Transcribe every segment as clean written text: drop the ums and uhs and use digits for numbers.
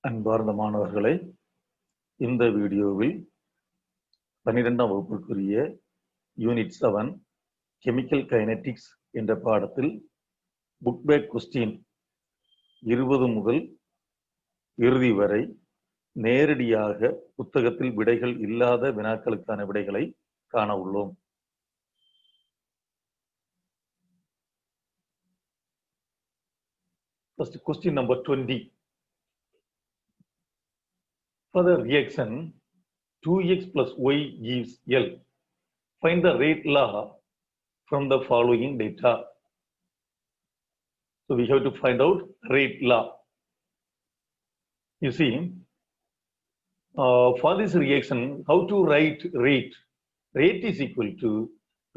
அன்பார்ந்த மாணவர்களே, இந்த வீடியோவில் 12ஆம் வகுப்புக்குரிய யூனிட் 7 கெமிக்கல் கைனெட்டிக்ஸ் என்ற பாடத்தில் புக் பேக் கொஸ்டின் 20 முதல் இறுதி வரை நேரடியாக புத்தகத்தில் விடைகள் இல்லாத வினாக்களுக்கான விடைகளை காண உள்ளோம். First question number 20. For the reaction 2x plus y gives L, find the rate law from the following data. So we have to find out rate law. You see, for this reaction, how to write rate? Rate is equal to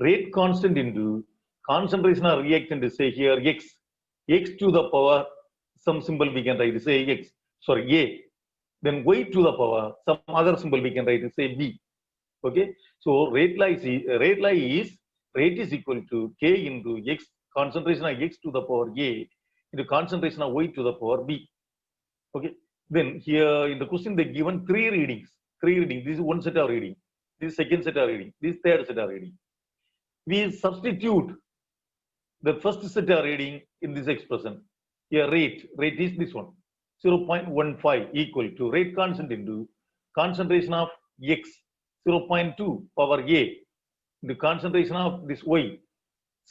rate constant into concentration of reactant, say here x, x to the power, some symbol we can write, say x, sorry, a. Then y to the power, some other symbol we can write, say b. Okay, so rate is equal to k into x, concentration of x to the power a into concentration of y to the power b. Okay, then here in the question they given three readings. This is one set of reading, this is second set of reading, this is third set of reading. We substitute the first set of reading in this expression. Here rate is this one, 0.15 equal to rate constant into concentration of x, 0.2 power a, the concentration of this y,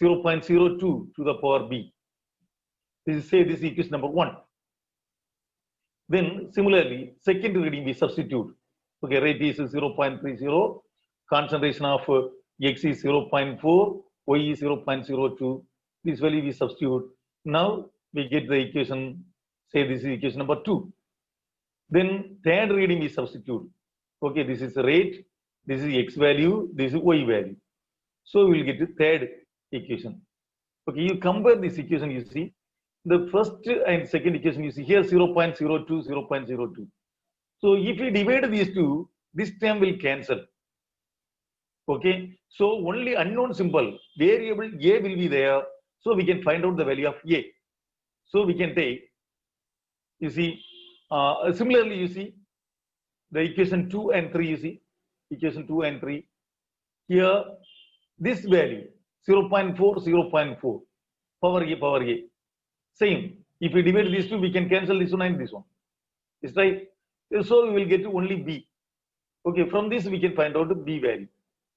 0.02 to the power b. This is, say, this equation number 1. Then similarly, second reading we substitute. Okay, rate is 0.30, concentration of x is 0.4, y is 0.02. This value we substitute. Now we get the equation, say this is equation number 2. Then third reading we substitute. Okay, this is rate, this is x value, this is y value. So we will get the third equation. Okay, you compare this equation, you see, the first and second equation, you see here 0.02, 0.02. So if we divide these two, this term will cancel. Okay, so only unknown symbol, variable a will be there. So we can find out the value of a. So we can take, you see, similarly, you see, the equation 2 and 3, you see, equation 2 and 3. Here, this value, 0.4, 0.4, power a. Same. If we divide these two, we can cancel this one and this one. Is right? So we will get to only b. Okay, from this we can find out the b value.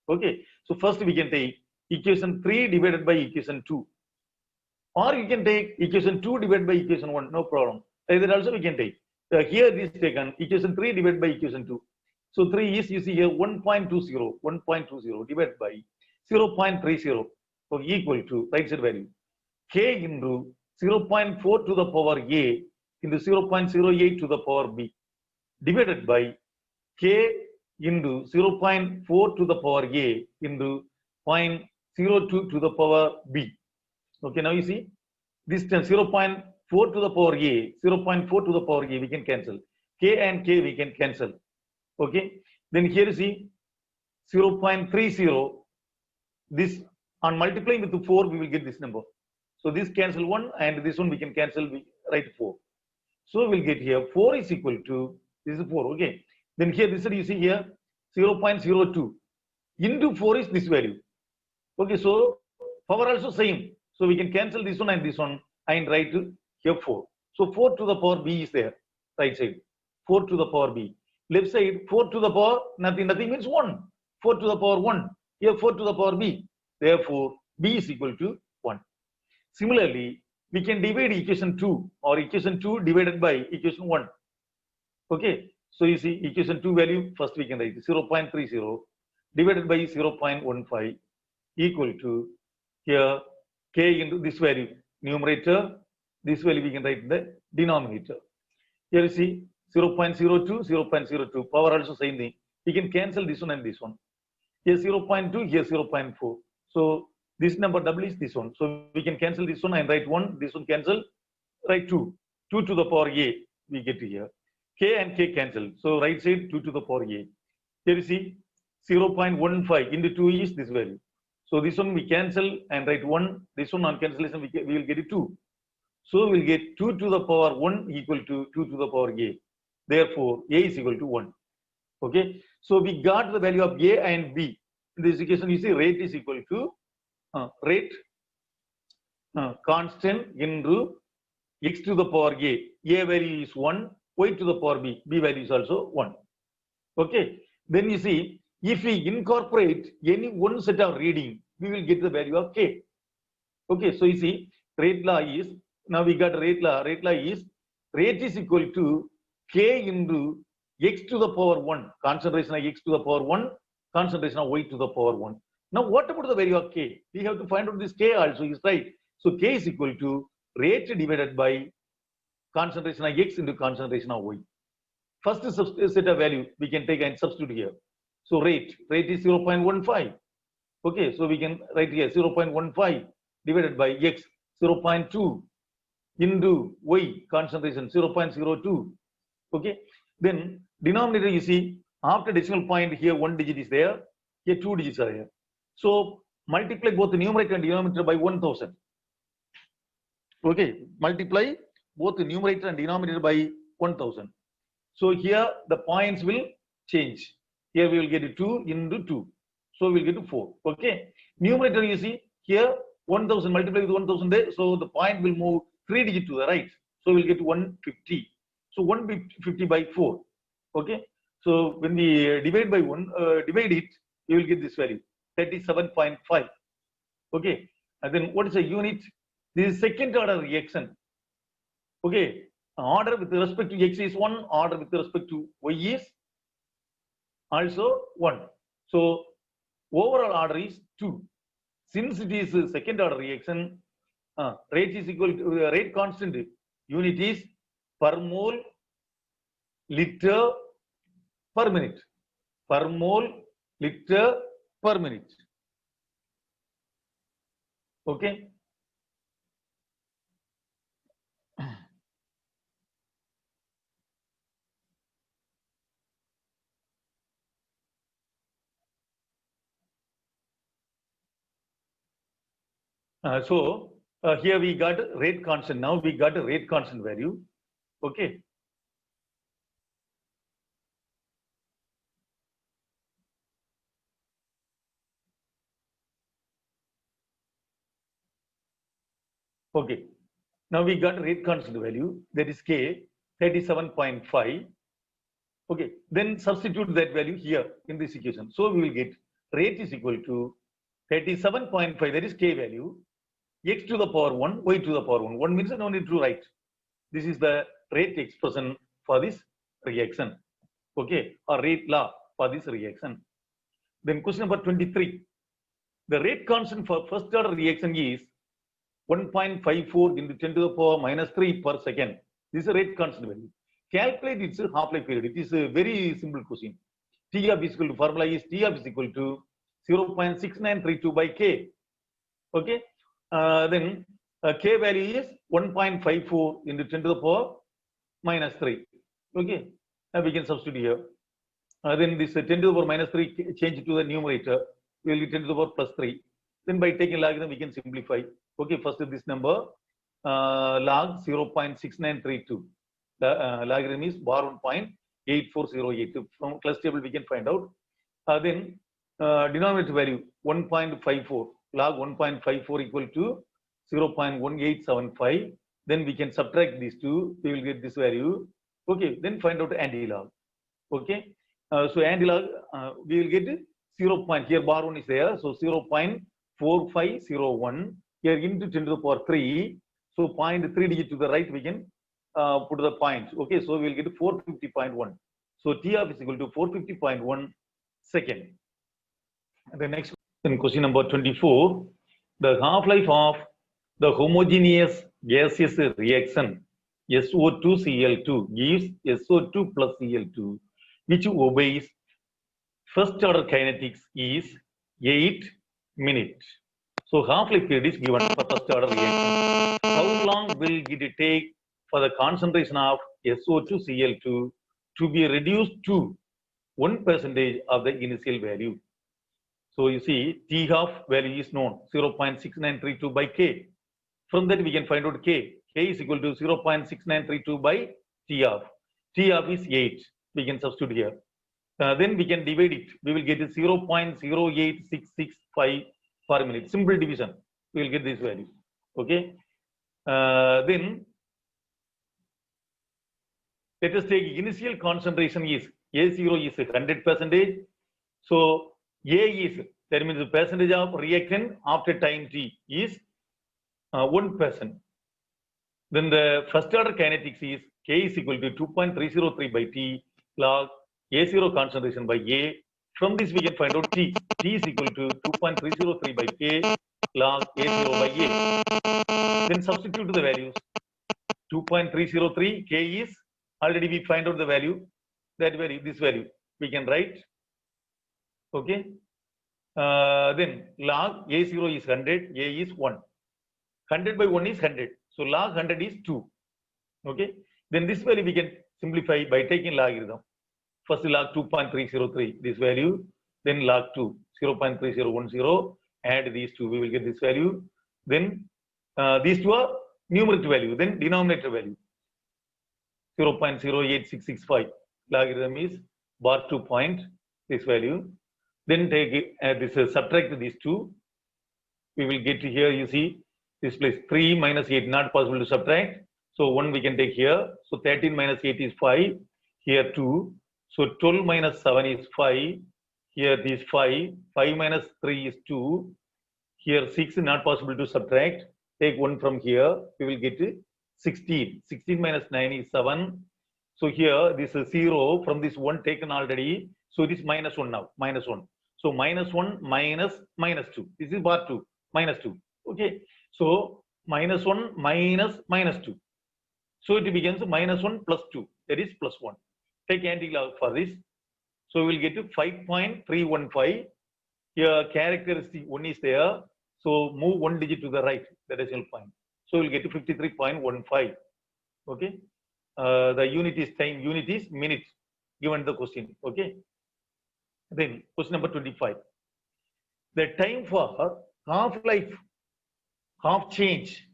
Okay, so first we can take equation 3 divided by equation 2. Or you can take equation 2 divided by equation 1, no problem. Either also we can take. Here this is taken, equation 3 divided by equation 2. So 3 is, you see here, 1.20 divided by 0.30, okay, equal to, right side value, k into 0.4 to the power a into 0.08 to the power b, divided by k into 0.4 to the power a into 0.02 to the power b. Okay, now you see, this term 0.4 to the power a, 0.4 to the power a, we can cancel. K and k we can cancel. Okay, then here you see 0.30, this on multiplying with 4 we will get this number. So this cancel 1 and this one we can cancel, we write 4. So we'll get here 4 is equal to, this is 4, okay. Then here this you see here 0.02 into 4 is this value. Okay, so power also same. So we can cancel this one and this one and write here 4. So 4 to the power b is there, right side. 4 to the power b. Left side 4 to the power, nothing means 1. 4 to the power 1. Here 4 to the power b. Therefore, b is equal to 1. Similarly, we can divide equation 2 or equation 2 divided by equation 1. Okay, so you see equation 2 value, first we can write 0.30 divided by 0.15 equal to here k into this value, numerator, this value we can write in the denominator. Here you see 0.02, 0.02, power also same thing. We can cancel this one and this one. Here 0.2, here 0.4. So this number double is this one. So we can cancel this one and write 1, this one cancel, write 2. 2 to the power a, we get here. K and k cancel. So right side 2 to the power a. Here you see 0.15 into 2 is this value. So this one we cancel and write 1. This one on cancellation we will get it 2. So we'll get 2 to the power 1 equal to 2 to the power a. Therefore, A is equal to 1. Okay. So we got the value of A and B. In this equation, you see rate is equal to rate constant into x to the power A. A value is 1, y to the power B. B value is also 1. Okay. Then you see, if we incorporate any one set of reading, we will get the value of K. Okay. So you see, rate law is, now we got rate law. Rate law is, rate is equal to K into x to the power 1. Concentration of x to the power 1, concentration of y to the power 1. Now, what about the value of K? We have to find out this K also is right. So K is equal to rate divided by concentration of x into concentration of y. First set of value we can take and substitute here. So rate is 0.15. Okay, so we can write here 0.15 divided by x 0.2 into y concentration 0.02. Okay, then denominator you see after decimal point here 1 digit is there, here 2 digits are here. So multiply both the numerator and denominator by 1000. Okay, multiply both the numerator and denominator by 1000. So here the points will change. Here we will get 2 into 2. So we will get 4. Okay, numerator you see here 1000 multiplied with 1000 there. So the point will move 3 digit to the right. So we'll get 150. So 150 by 4. Okay, so when we divide by 1, divide it, you will get this value 37.5. Okay, and then what is a unit? This is second order reaction. Okay, order with respect to x is 1, order with respect to y is also 1. So overall order is 2. Since it is a second order reaction, rate is equal to rate constant. Unit is per mole liter per minute. Per mole liter per minute. Okay. So here we got rate constant. Now we got a rate constant value. Okay. Okay. Now we got rate constant value, that is K 37.5. Okay. Then substitute that value here in this equation. So we will get rate is equal to 37.5, that is K value, x to the power 1, y to the power 1. 1 means no need to write. This is the rate expression for this reaction. Okay, or rate law for this reaction. Then question number 23. The rate constant for first order reaction is 1.54 into 10 to the power minus 3 per second. This is a rate constant value. Calculate its half-life period. It is a very simple question. T of is equal to, formula is T of is equal to 0.6932 by K. Okay. Then K value is 1.54 into 10 to the power minus 3. Okay. Now we can substitute here. Then this 10 to the power minus 3 change to the numerator. We will get 10 to the power plus 3. Then by taking logarithm, we can simplify. Okay. First this number log 0.6932. The logarithm is bar 1.8408. From class table, we can find out. Then denominator value 1.54. Log 1.54 equal to 0.1875. Then we can subtract these two. We will get this value. Okay. Then find out anti-log. Okay. So anti-log, we will get 0. Here bar 1 is there. So 0.4501. Here into 10 to the power 3. So 0.3 digit to the right, we can put the points. Okay. So we will get 450.1. So T of is equal to 450.1 second. And the next in question number 24, the half-life of the homogeneous gaseous reaction SO2Cl2 gives SO2 plus Cl2, which obeys first order kinetics is 8 minutes. So half-life period is given for first order reaction. How long will it take for the concentration of SO2Cl2 to be reduced to 1% of the initial value? So you see, T half value is known, 0.6932 by K. From that we can find out K. K is equal to 0.6932 by T half. T half is 8. We can substitute here. Then we can divide it. We will get 0.08665 per minute. Simple division. We will get this value. Okay. Then let us take initial concentration is A0 is 100%. So A is, that means the percentage of reactant after time t is 1%. Then the first order kinetics is K is equal to 2.303 by T log A0 concentration by A. From this we can find out T. T is equal to 2.303 by K log A0 by A. Then substitute the values. 2.303 K is, already we find out the value. That value, this value, we can write. Okay. Then log A0 is 100, A is 1. 100 by 1 is 100. So log 100 is 2. Okay. Then this value we can simplify by taking logarithm. First log 2.303, this value. Then log 2, 0.3010. Add these two, we will get this value. Then these two are numerator value. Then denominator value. 0.08665. Logarithm is bar 2 point, this value. Then take this subtract these two. We will get to here, you see, this place 3 minus 8, not possible to subtract. So 1 we can take here. So 13 minus 8 is 5. Here 2. So 12 minus 7 is 5. Here this 5. 5 minus 3 is 2. Here 6 is not possible to subtract. Take 1 from here. We will get 16. 16 minus 9 is 7. So here this is 0 from this 1 taken already. So it is minus 1 now. Minus 1. So minus 1 minus 2. This is bar 2. Minus 2. Okay. So minus 1 minus 2. So it becomes minus 1 plus 2. That is plus 1. Take anti-log for this. So we will get to 5.315. Here characteristic 1 is there. So move 1 digit to the right, the decimal point. So we will get to 53.15. Okay. The unit is time, unit is minutes given the question. Okay. Then question number 25. The time for half-life, half change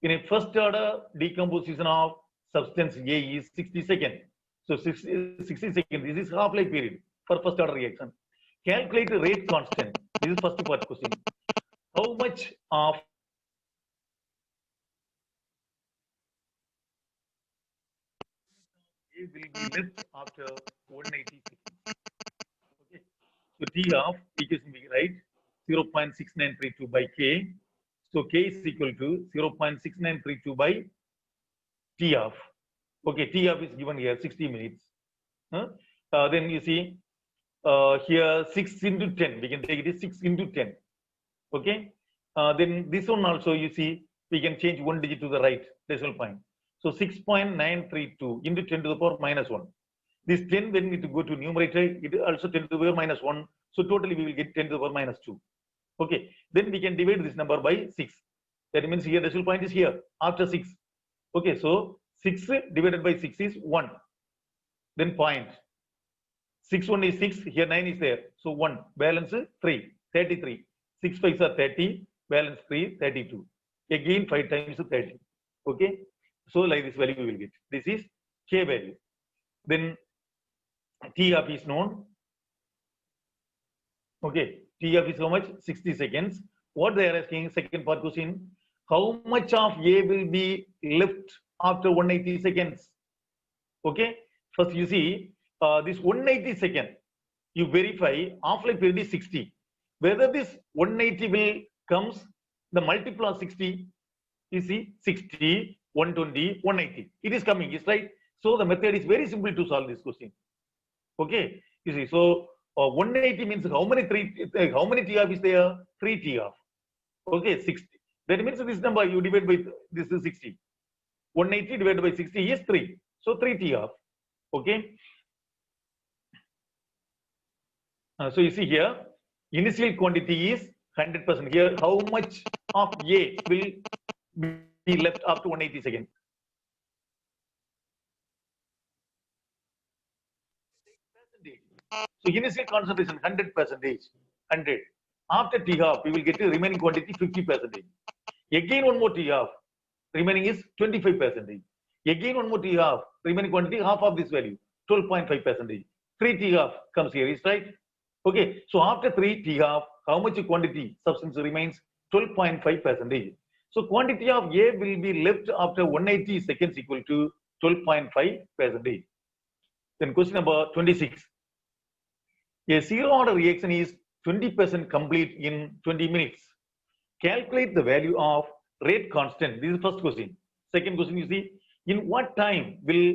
in a first order decomposition of substance A is 60 seconds. So 60 seconds, this is half-life period for first order reaction. Calculate the rate constant. This is first part question. How much of A will be left after 180 seconds? Okay. So T of equation we write 0.6932 by K. So K is equal to 0.6932 by T of. Okay, T of is given here 60 minutes. Then you see here 6 into 10. We can take it as 6 into 10. Okay. Then this one also you see we can change 1 digit to the right decimal point. So 6.932 into 10 to the power minus 1. This 10 when we go to numerator, it also 10 to the power minus 1. So totally we will get 10 to the power minus 2. Okay. Then we can divide this number by 6. That means here decimal point is here after 6. Okay. So 6 divided by 6 is 1. Then point. 6 1 is 6. Here 9 is there. So 1. Balance 3. 33. 6 5s are 30. Balance 3. 32. Again 5 times 30. Okay. So like this value we will get. This is K value. Then T of is known. Okay. T of is how much? 60 seconds. What they are asking, second part question, how much of A will be left after 180 seconds? Okay. First you see this 180 second, you verify half-life period is 60. Whether this 180 will comes the multiple of 60, you see 60, 120, 180. It is coming, is right? So the method is very simple to solve this question. Okay. You see, so 180 means how many T of is there? 3 T of. Okay, 60. That means this number you divide by this is 60. 180 divided by 60 is 3. So 3 T of. Okay. So you see here, initial quantity is 100%. Here, how much of A will be left after 180 seconds? So initial concentration 100%, 100. After T half, we will get the remaining quantity 50%. Again one more T half, remaining is 25%. Again one more T half, remaining quantity half of this value, 12.5%. 3 T half comes here, is right? Okay, so after 3 T half, how much quantity substance remains? 12.5%. So quantity of A will be left after 180 seconds equal to 12.5%. Then question number 26. A zero order reaction is 20% complete in 20 minutes. Calculate the value of rate constant. This is the first question. Second question, you see, in what time will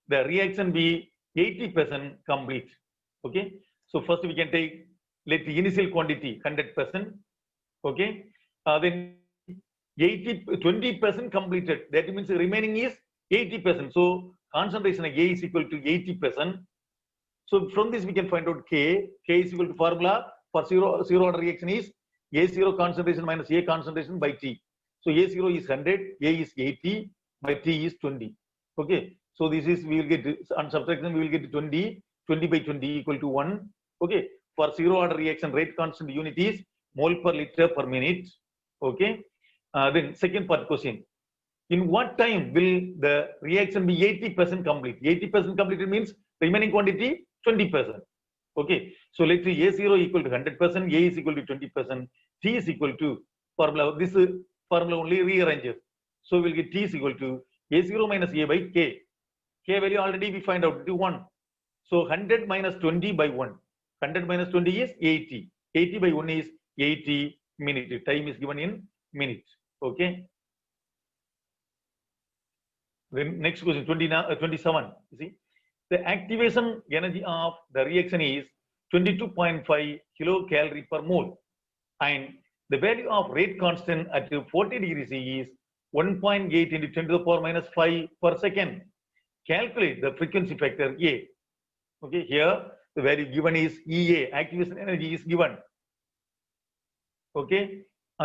the reaction be 80% complete? Okay, so first we can take, let the initial quantity 100%. Okay, then 20% completed. That means the remaining is 80%. So concentration of A is equal to 80%. So from this we can find out K. K is equal to formula for zero order reaction is A0 concentration minus A concentration by T. So A0 is 100, A is 80, by T is 20. Okay. So this is, we will get, on subtraction we will get 20 by 20 equal to 1. Okay. For zero order reaction, rate constant unit is mole per liter per minute. Okay. Then second part question. In what time will the reaction be 80% complete? 80% completed means remaining quantity 20%. Okay. So let's say A0 equal to 100%, A is equal to 20%, T is equal to formula. This formula only rearranges. So we'll get T is equal to A0 minus A by K. K value already we find out to 1. So 100 minus 20 by 1. 100 minus 20 is 80. 80 by 1 is 80 minutes. Time is given in minutes. Okay. Then next question, 27. You see, the activation energy of the reaction is 22.5 kilocalorie per mole, and the value of rate constant at 40 degrees C is 1.8 into 10 to the power minus 5 per second. Calculate the frequency factor A. Okay, here the value given is EA, activation energy is given. Okay,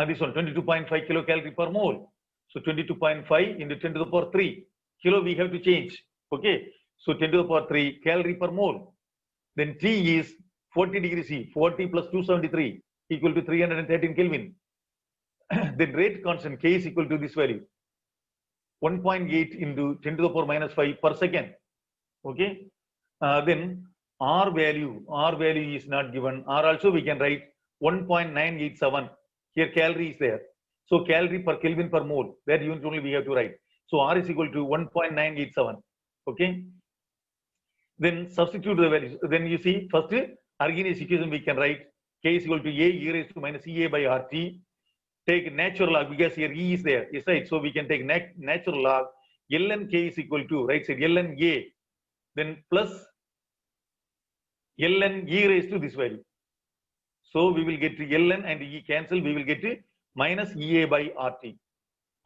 this one 22.5 kilocalorie per mole. So 22.5 into 10 to the power 3. Kilo we have to change. Okay, so 10 to the power 3 calorie per mole. Then T is 40 degrees C, 40 plus 273 equal to 313 Kelvin. Then rate constant K is equal to this value, 1.8 into 10 to the power minus 5 per second. Okay, then R value is not given. R also we can write 1.987. Here calorie is there. So calorie per Kelvin per mole, that unit only we have to write. So R is equal to 1.987. Okay. Then substitute the values. Then you see, first Arrhenius equation we can write K is equal to A e raised to minus EA by RT. Take natural log because here E is there. Yes, right. So we can take natural log. Ln K is equal to, right side, Ln A. Then plus Ln E raised to this value. So we will get to Ln and E cancel. We will get to minus EA by RT.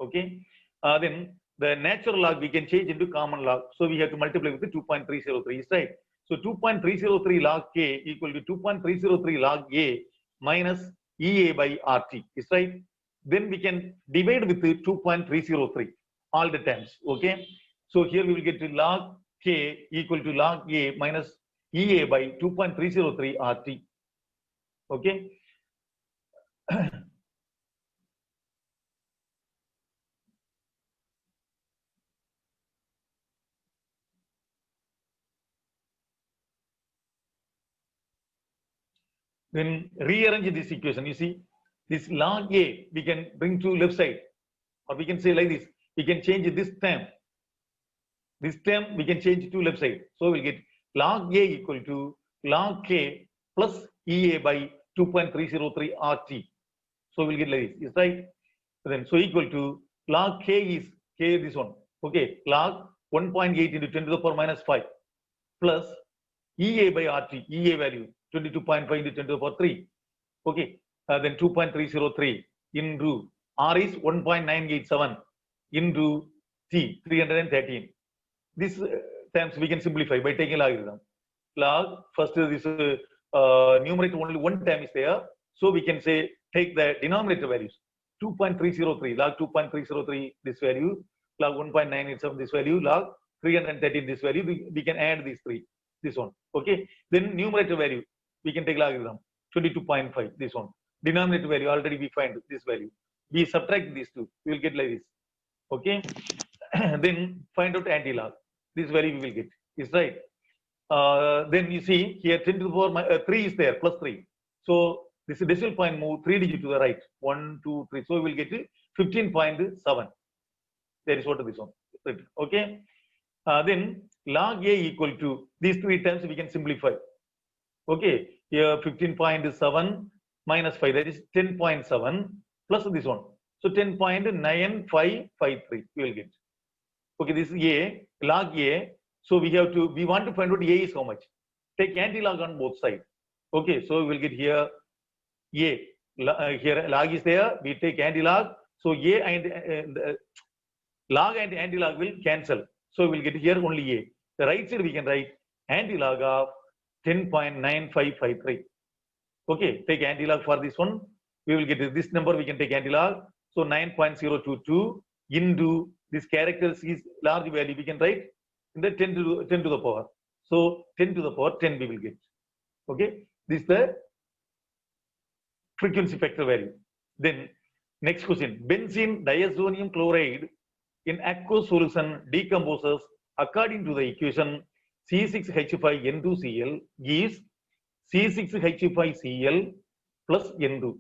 Okay. Then the natural log we can change into common log. So we have to multiply with the 2.303, is right. So 2.303 log K equal to 2.303 log A minus EA by RT, is right. Then we can divide with the 2.303 all the times. Okay. So here we will get to log K equal to log A minus EA by 2.303 RT. Okay. Then rearrange this equation. You see, this log A we can bring to left side, or we can say like this. We can change this term. This term we can change to left side. So we'll get log A equal to log K plus EA by 2.303 RT. So we'll get like this. Is right. Then so equal to log K is K this one. Okay. Log 1.8 into 10 to the power minus 5 plus EA by RT. EA value 22.5 into 10 to the power 3. Okay. Then 2.303 into R is 1.987 into T 313. This terms we can simplify by taking logarithm. Log first this numerator only one term is there, so we can say take the denominator values 2.303 log 2.303 this value, log 1.987 this value, log 313 this value. We can add these three, this one. Okay. Then numerator value we can take logarithm 22.5 this one. Denominator value already we find this value. We subtract these two, we will get like this. Okay. Then find out anti-log. this value we will get. Is right. Then you see here 10 to the power 3 is there, plus 3. So this decimal point move 3 digit to the right. 1, 2, 3. So we will get 15.7. That is what this one. Okay. Then log A equal to these 3 terms we can simplify. Okay. Here 15.7 minus 5, that is 10.7 plus this one. So 10.9553 we will get. Okay, this is A, log A. So we want to find out A is how much. Take anti-log on both sides. Okay, so we will get here A. Here log is there, we take anti-log. So A and log and anti-log will cancel. So we will get here only A. The right side we can write anti-log of 10.9553. Okay, take anti-log for this one. We will get this number, we can take anti-log. So 9.022 into this characters is large value, we can write in the 10 to the power. So 10 to the power 10 we will get. Okay, this is the frequency factor value. Then next question, benzene diazonium chloride in aqueous solution decomposes according to the equation C6H5N2Cl gives C6H5Cl plus N2,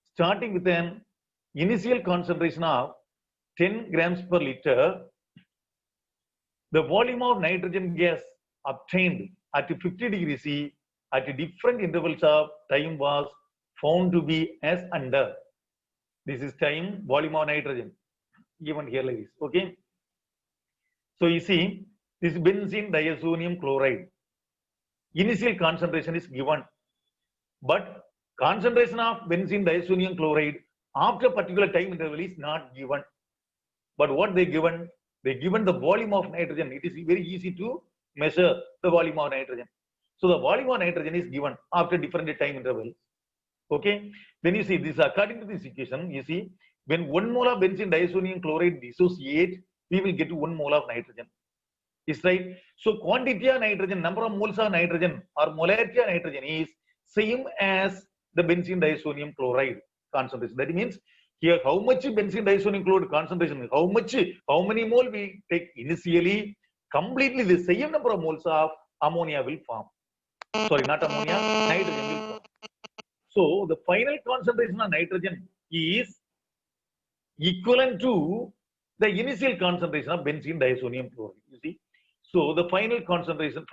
starting with an initial concentration of 10 grams per liter. The volume of nitrogen gas obtained at 50 degrees C at different intervals of time was found to be as under. This is time, volume of nitrogen, given here like this. Okay. So you see, this benzene diazonium chloride. Initial concentration is given, but concentration of benzene diazonium chloride after a particular time interval is not given. But what they given? They given the volume of nitrogen. It is very easy to measure the volume of nitrogen. So the volume of nitrogen is given after different time intervals. Okay. Then you see this according to this equation. You see when 1 mole of benzene diazonium chloride dissociate, we will get 1 mole of nitrogen. Is right. So quantity of nitrogen, number of moles of nitrogen or molarity of nitrogen is same as the benzene diazonium chloride concentration. That means here how much benzene diazonium chloride concentration, how many mole we take initially, completely the same number of moles of ammonia will form. Sorry, not ammonia, nitrogen will form. So the final concentration of nitrogen is equivalent to the initial concentration of benzene diazonium chloride. You see. So the final concentration,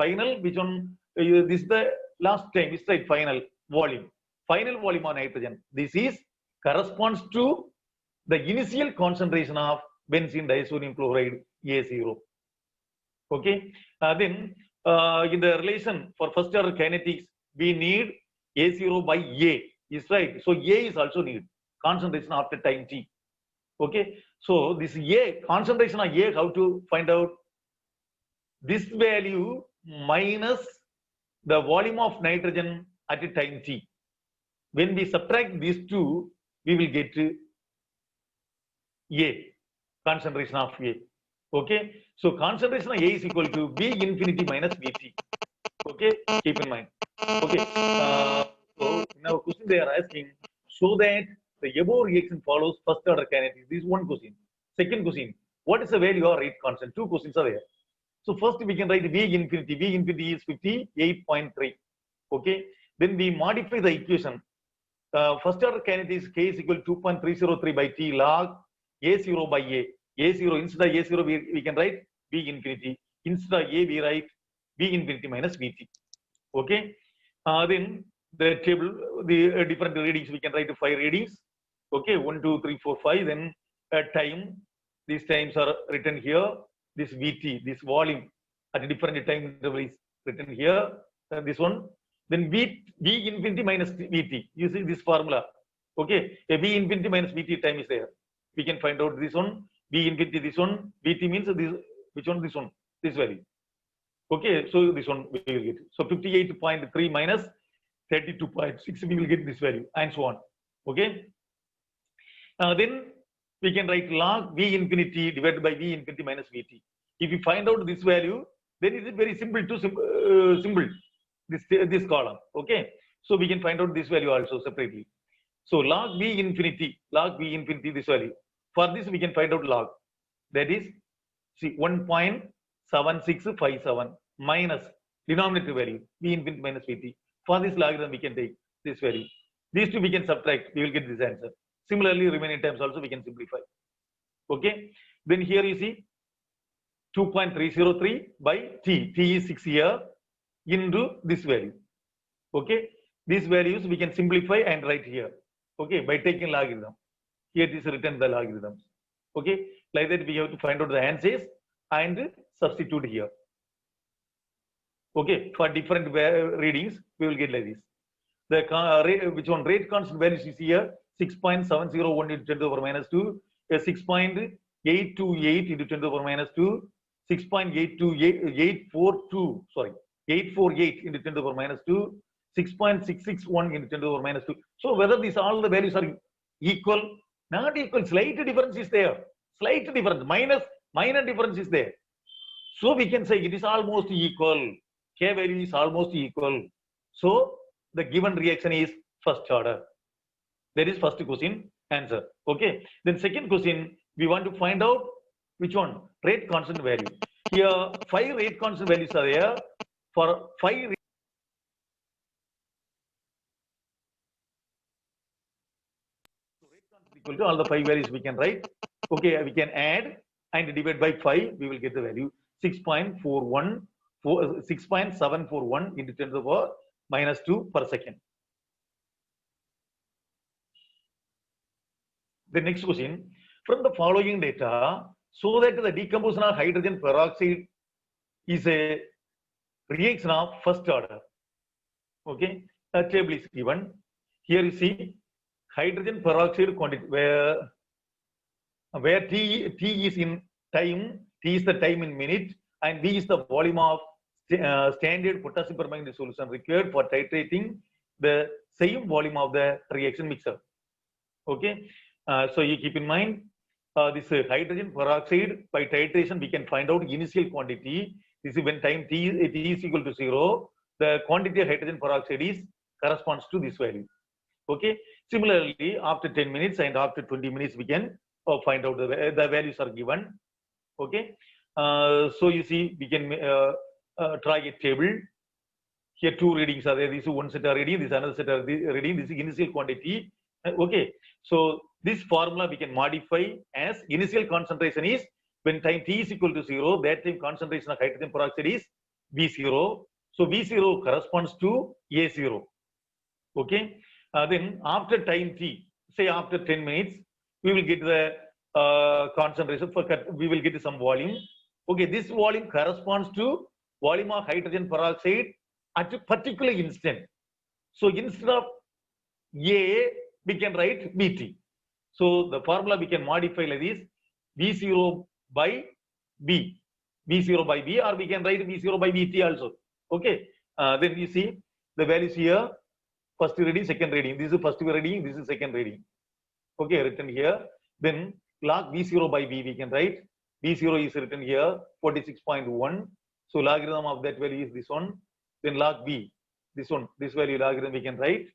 which one? This is the last time. It's like final volume of nitrogen. This is corresponds to the initial concentration of benzene diazonium chloride A0. Okay. Then in the relation for first order kinetics, we need A0 by A. Is right. So A is also need concentration after time t. Okay. So this A concentration of A, how to find out? This value minus the volume of nitrogen at a time t. When we subtract these two, we will get A, concentration of A. Okay. So concentration of A is equal to V infinity minus Vt. Okay. Keep in mind. Okay. So now question they are asking, so that the above reaction follows first order kinetics. This is one question. Second question, what is the value of rate constant? Two questions are there. So first we can write V infinity. V infinity is 58.3. Okay. Then we modify the equation. First order kinetics K is equal to 2.303 by T log A0 by A. A0 instead of A0 we can write V infinity. Instead of A we write V infinity minus Vt. Okay. Then the table, the different readings we can write 5 readings. Okay. 1, 2, 3, 4, 5. Then time. These times are written here. This Vt, this volume at a different time interval is written here. This one. Then V infinity minus Vt. You see this formula. Okay. A V infinity minus Vt time is there. We can find out this one. V infinity, this one. Vt means this. Which one? This one. This value. Okay. So this one we will get. So 58.3 minus 32.6. We will get this value and so on. Okay. Then we can write log V infinity divided by V infinity minus Vt. If you find out this value, then it is very simple to symbol this column. Okay. So we can find out this value also separately. So log V infinity, this value. For this we can find out log. That is, see 1.7 7657 minus denominator value v infinity minus vt. For this logarithm, we can take this value. These two we can subtract, we will get this answer. Similarly, remaining terms also we can simplify. Okay. Then here you see 2.303 by t. T is 6 here into this value. Okay. These values we can simplify and write here. Okay. By taking logarithm. Here it is written the logarithms. Okay. Like that we have to find out the answers and substitute here. Okay. For different readings, we will get like this. The which one rate constant values is here 6.701 into 10 to the power minus 2, 6.828 into 10 to the power minus 2, 6.848 sorry 848 into 10 to the power minus 2, 6.661 into 10 to the power minus 2. So whether these all the values are equal, not equal, slight difference is there. Slight difference, minor difference is there. So we can say it is almost equal. K value is almost equal. So the given reaction is first order. That is first question answer. Okay. Then second question, we want to find out which one? Rate constant value. Here 5 rate constant values are there. For 5 equal to all the 5 values we can write. Okay, we can add and divide by 5, we will get the value 6.741 into 10 to the power minus 2 per second. The next question, from the following data, so that the decomposition of hydrogen peroxide is a reaction of first order. Okay, a table is given. Here you see hydrogen peroxide quantity where T is in time, T is the time in minute, and V is the volume of standard potassium permanganate solution required for titrating the same volume of the reaction mixer. Okay, so you keep in mind this hydrogen peroxide by titration we can find out initial quantity. This is when time T is equal to 0. The quantity of hydrogen peroxide is corresponds to this value. Okay. Similarly, after 10 minutes and after 20 minutes, we can find out the values are given. Okay. So you see, we can try a table. Here 2 readings are there. This is one set of reading. This is another set of reading. This is initial quantity. Okay. So this formula we can modify as initial concentration is when time T is equal to 0. That time concentration of hydrogen peroxide is V0. So V0 corresponds to A0. Okay. Then after time T, say after 10 minutes, we will get the concentration for we will get some volume. Okay, this volume corresponds to volume of hydrogen peroxide at a particular instant. So instead of A, we can write BT. So the formula we can modify like this: V0 by B, V0 by B, or we can write V0 by VT also. Okay, then you see the values here. First reading, second reading. This is first reading, this is second reading. Okay, written here. Then log V0 by V we can write. V0 is written here, 46.1. So logarithm of that value is this one. Then log V, this one, this value logarithm we can write.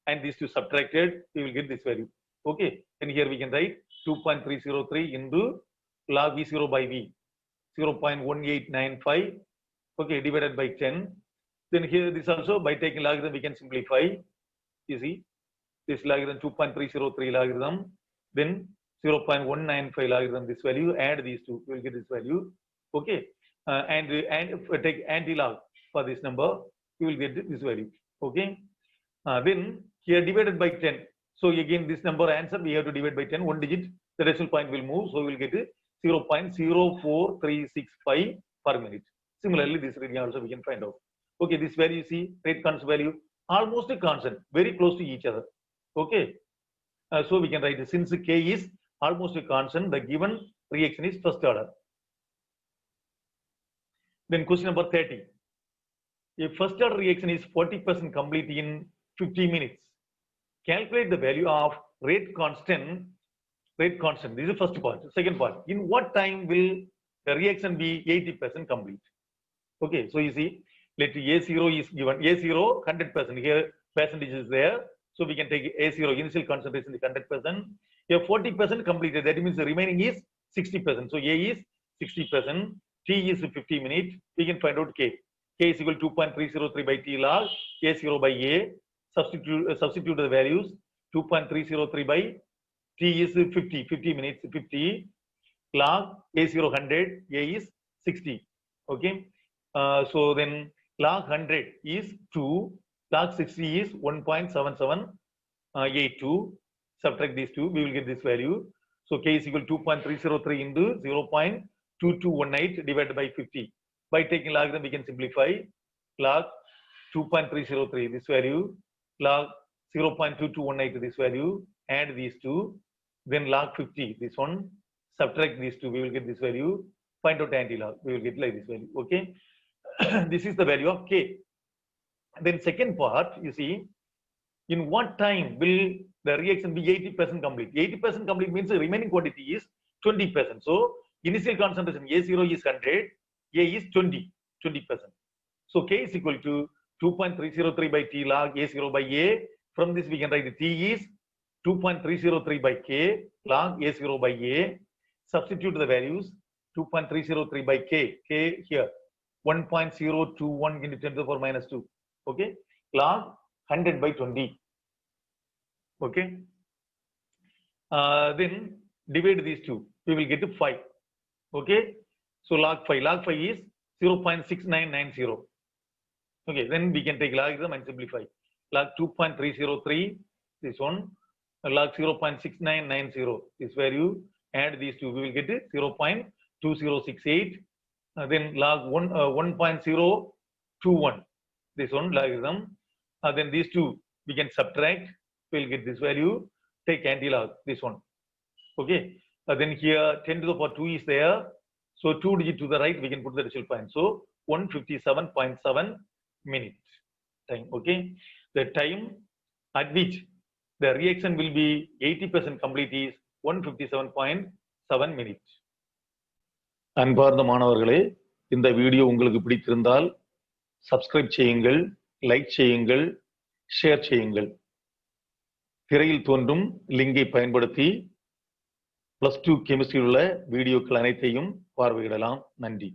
And these two subtracted, we will get this value. Okay, and here we can write 2.303 into log V0 by V, 0.1895. Okay, divided by 10. Then here this also by taking logarithm we can simplify. You see, this logarithm 2.303 logarithm, then 0.195 logarithm, this value, add these two, we will get this value. Okay, and if we take anti-log for this number, we will get this value. Okay, then here divided by 10. So again, this number answer we have to divide by 10, 1 digit, the decimal point will move, so we will get 0.04365 per minute. Similarly, this reading also we can find out. Okay, this value you see, rate constant value, almost a constant, very close to each other. Okay, so we can write since K is almost a constant, the given reaction is first order. Then question number 30. If first order reaction is 40% complete in 50 minutes, calculate the value of rate constant. This is the first part. Second part, in what time will the reaction be 80% complete? Okay, so you see, let A0 is given, A0 100%, here percentage is there, so we can take A0 initial concentration is 100%, here 40% completed, that means the remaining is 60%, so A is 60%, T is 50 minutes. We can find out K. K is equal to 2.303 by T log A0 by A. Substitute the values. 2.303 by T is 50 minutes, 50 log A0 100, A is 60. Okay. So then log 100 is 2, log 60 is 1.7782. Subtract these two, we will get this value. So K is equal to 2.303 into 0.2218 divided by 50. By taking logarithm, we can simplify. Log 2.303, this value, log 0.2218, this value, add these two, then log 50, this one, subtract these two, we will get this value, find out anti-log, we will get like this value, okay? This is the value of K. Then second part, you see, in what time will the reaction be 80% complete? 80% complete means the remaining quantity is 20%. So initial concentration A0 is 100, A is 20%. So K is equal to 2.303 by T log A0 by A. From this we can write the T is 2.303 by K log A0 by A. Substitute the values. 2.303 by K. K here 1.021 into 10 to the power minus 2. Okay. Log 100 by 20. Okay. Then divide these two. We will get to 5. Okay. So log 5. Log 5 is 0.6990. Okay. Then we can take logarithm and simplify. Log 2.303. This one. Log 0.6990. This value. Add these two. We will get to 0.2068. Then log 1.021. This one logarithm. Then these two we can subtract. We'll get this value. Take anti-log. This one. Okay. Then here 10 to the power 2 is there. So 2 digit to the right, we can put the decimal point. So 157.7 minutes time. Okay. The time at which the reaction will be 80% complete is 157.7 minutes. அன்பார்ந்த மாணவர்களே, இந்த video உங்களுக்கு பிடித்திருந்தால் subscribe செய்யுங்கள், like செய்யுங்கள், share செய்யுங்கள். திரையில் தோன்றும் லிங்கை பயன்படுத்தி +2 கெமிஸ்ட்ரியில் உள்ள வீடியோக்கள் அனைத்தையும் பார்வையிடலாம். நன்றி.